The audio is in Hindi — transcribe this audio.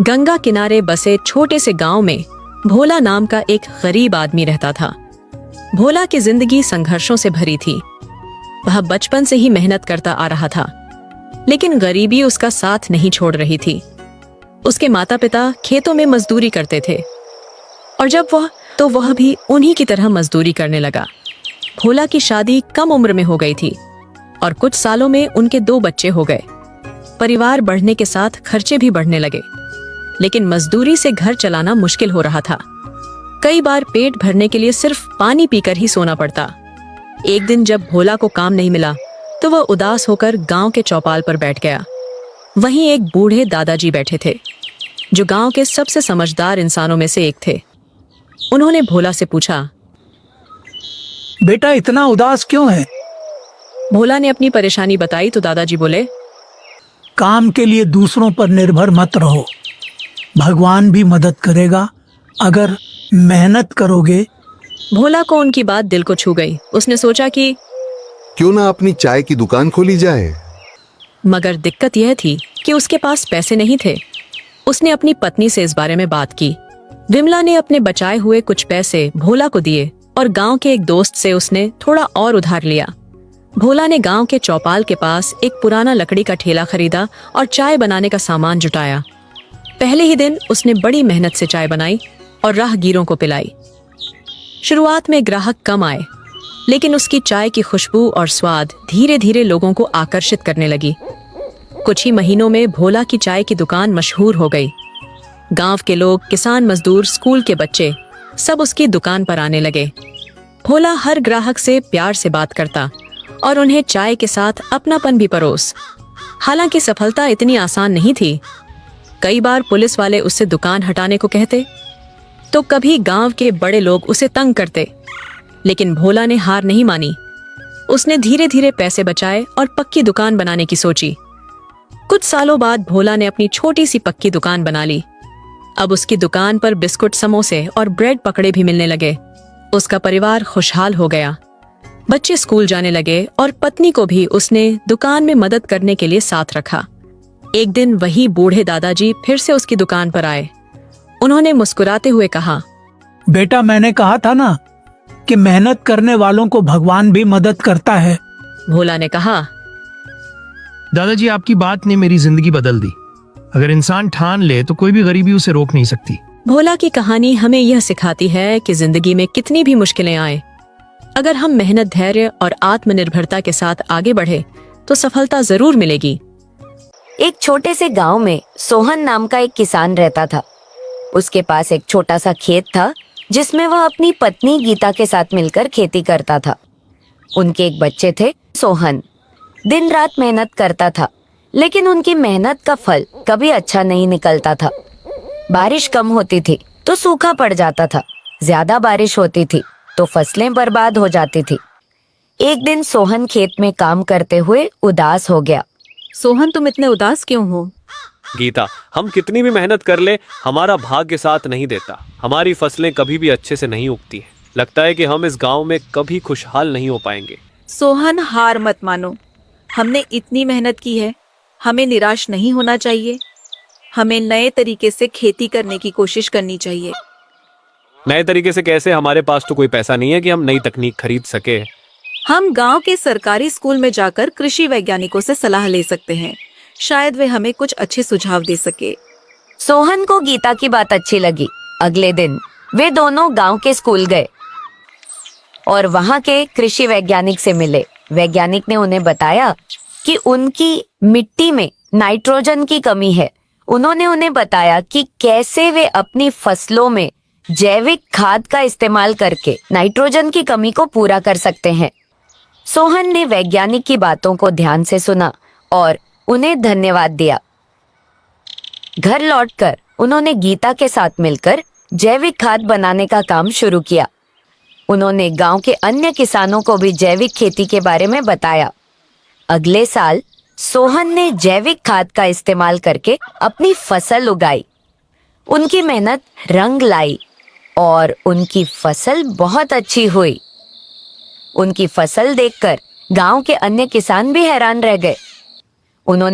गंगा किनारे बसे छोटे से गांव में भोला नाम का एक गरीब आदमी रहता था। भोला की जिंदगी संघर्षों से भरी थी। वह बचपन से ही मेहनत करता आ रहा था, लेकिन गरीबी उसका साथ नहीं छोड़ रही थी। उसके माता पिता खेतों में मजदूरी करते थे और जब वह भी उन्हीं की तरह मजदूरी करने लगा। भोला की शादी कम उम्र में हो गई थी और कुछ सालों में उनके 2 बच्चे हो गए। परिवार बढ़ने के साथ खर्चे भी बढ़ने लगे, लेकिन मजदूरी से घर चलाना मुश्किल हो रहा था। कई बार पेट भरने के लिए सिर्फ पानी पीकर ही सोना पड़ता। एक दिन जब भोला को काम नहीं मिला तो वह उदास होकर गांव के चौपाल पर बैठ गया। वहीं एक बूढ़े दादाजी बैठे थे, जो गांव के सबसे समझदार इंसानों में से एक थे। उन्होंने भोला से पूछा, बेटा इतना उदास क्यों है? भोला ने अपनी परेशानी बताई तो दादाजी बोले, काम के लिए दूसरों पर निर्भर मत रहो, भगवान भी मदद करेगा अगर मेहनत करोगे। भोला को उनकी बात दिल को छू गई। उसने सोचा कि क्यों ना अपनी चाय की दुकान खोली जाए। मगर दिक्कत यह थी कि उसके पास पैसे नहीं थे। उसने अपनी पत्नी से इस बारे में बात की। विमला ने अपने बचाए हुए कुछ पैसे भोला को दिए और गांव के एक दोस्त से उसने थोड़ा और उधार लिया। भोला ने गांव के चौपाल के पास एक पुराना लकड़ी का ठेला खरीदा और चाय बनाने का सामान जुटाया। पहले ही दिन उसने बड़ी मेहनत से चाय बनाई और राहगीरों को पिलाई। शुरुआत में ग्राहक कम आए, लेकिन उसकी चाय की खुशबू और स्वाद धीरे धीरे लोगों को आकर्षित करने लगी। कुछ ही महीनों में भोला की चाय की दुकान मशहूर हो गई। गांव के लोग, किसान मजदूर, स्कूल के बच्चे सब उसकी दुकान पर आने लगे। भोला हर ग्राहक से प्यार से बात करता और उन्हें चाय के साथ अपनापन भी परोस। हालांकि सफलता इतनी आसान नहीं थी। कई बार पुलिस वाले उससे दुकान हटाने को कहते, तो कभी गांव के बड़े लोग उसे तंग करते, लेकिन भोला ने हार नहीं मानी। उसने धीरे धीरे पैसे बचाए और पक्की दुकान बनाने की सोची। कुछ सालों बाद भोला ने अपनी छोटी सी पक्की दुकान बना ली। अब उसकी दुकान पर बिस्कुट, समोसे और ब्रेड पकड़े भी मिलने लगे। उसका परिवार खुशहाल हो गया। बच्चे स्कूल जाने लगे और पत्नी को भी उसने दुकान में मदद करने के लिए साथ रखा। एक दिन वही बूढ़े दादाजी फिर से उसकी दुकान पर आए। उन्होंने मुस्कुराते हुए कहा, बेटा मैंने कहा था ना कि मेहनत करने वालों को भगवान भी मदद करता है। भोला ने कहा, दादाजी आपकी बात ने मेरी जिंदगी बदल दी। अगर इंसान ठान ले तो कोई भी गरीबी उसे रोक नहीं सकती। भोला की कहानी हमें यह सिखाती है कि जिंदगी में कितनी भी मुश्किलें आए, अगर हम मेहनत, धैर्य और आत्मनिर्भरता के साथ आगे बढ़े तो सफलता जरूर मिलेगी। एक छोटे से गांव में सोहन नाम का एक किसान रहता था। उसके पास एक छोटा सा खेत था जिसमें वह अपनी पत्नी गीता के साथ मिलकर खेती करता था। उनके एक बच्चे थे, सोहन। दिन रात मेहनत करता था, लेकिन उनकी मेहनत का फल कभी अच्छा नहीं निकलता था। बारिश कम होती थी तो सूखा पड़ जाता था, ज्यादा बारिश होती थी तो फसलें बर्बाद हो जाती थी। एक दिन सोहन खेत में काम करते हुए उदास हो गया। सोहन, तुम इतने उदास क्यों हो? गीता, हम कितनी भी मेहनत कर ले, हमारा भाग्य साथ नहीं देता। हमारी फसलें कभी भी अच्छे से नहीं उगती हैं। लगता है कि हम इस गांव में कभी खुशहाल नहीं हो पाएंगे। सोहन, हार मत मानो। हमने इतनी मेहनत की है, हमें निराश नहीं होना चाहिए। हमें नए तरीके से खेती करने की कोशिश करनी चाहिए। नए तरीके से कैसे? हमारे पास तो कोई पैसा नहीं है कि हम नई तकनीक खरीद सके। हम गांव के सरकारी स्कूल में जाकर कृषि वैज्ञानिकों से सलाह ले सकते हैं। शायद वे हमें कुछ अच्छे सुझाव दे सके। सोहन को गीता की बात अच्छी लगी। अगले दिन वे दोनों गांव के स्कूल गए और वहां के कृषि वैज्ञानिक से मिले। वैज्ञानिक ने उन्हें बताया कि उनकी मिट्टी में नाइट्रोजन की कमी है। उन्होंने उन्हें बताया कि कैसे वे अपनी फसलों में जैविक खाद का इस्तेमाल करके नाइट्रोजन की कमी को पूरा कर सकते हैं। सोहन ने वैज्ञानिक की बातों को ध्यान से सुना और उन्हें धन्यवाद दिया। घर लौटकर उन्होंने गीता के साथ मिलकर जैविक खाद बनाने का काम शुरू किया। उन्होंने गांव के अन्य किसानों को भी जैविक खेती के बारे में बताया। अगले साल सोहन ने जैविक खाद का इस्तेमाल करके अपनी फसल उगाई। उनकी मेहनत रंग लाई और उनकी फसल बहुत अच्छी हुई। उनकी फसल देखकर गांव के अन्य किसान भी हैरान रह गए। उन्होंने